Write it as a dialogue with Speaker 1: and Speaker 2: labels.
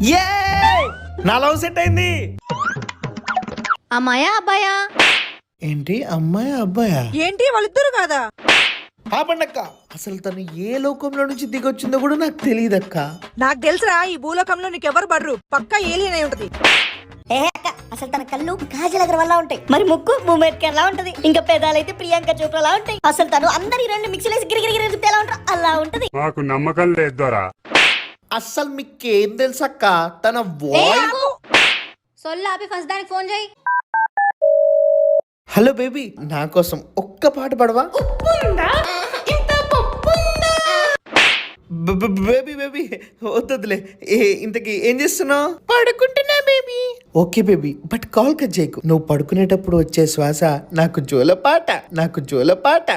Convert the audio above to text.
Speaker 1: ఏ నా love set అయింది.
Speaker 2: అమ్మాయా అబ్బాయా?
Speaker 1: ఏంటి అమ్మాయి అబ్బాయా?
Speaker 3: ఏంటి వాళ్ళిద్దరు కాదా?
Speaker 1: పండక్క అసలు తను ఏ లోకంలో నుంచి దిగొచ్చిందో కూడా నాకు తెలియదక్క.
Speaker 3: నాకు తెలుసురా, ఈ భూలోకంలో నీకెవరు బర్రు, పక్కా ఏలియన్ అయి ఉంటది.
Speaker 4: ఏ అక్క, అసలు తన కళ్ళు కాజల్ అగర్వాల్ లా ఉంటాయి, మరి ముక్కు భూమేట్కర్ లా ఉంటది, ఇంకా పెదాలైతే ప్రియాంక చోప్రా లా ఉంటాయి. అసలు తను అందరి రెండు మిక్సీలేసి గిరిగిరి ఎలా ఉంటారు అలా ఉంటది.
Speaker 5: మాకు నమ్మకం లేదు దొరా.
Speaker 1: అస్సలు మీకేం తెలుసక్క తన వాయిస్.
Speaker 2: సొల్లాపి ఫస్ట్ దానికి ఫోన్ చేయి.
Speaker 1: హలో బేబీ, నా కోసం ఒక్క పాట పాడవా? బేబీ బేబీ వద్దులే. ఇంతకి ఏం చేస్తున్నావు? పడుకుంటున్నా baby. Okay baby, but call cut చేయకు. నువ్వు పడుకునేటప్పుడు వచ్చే శ్వాస నాకు జోలపాట, నాకు జోలపాట.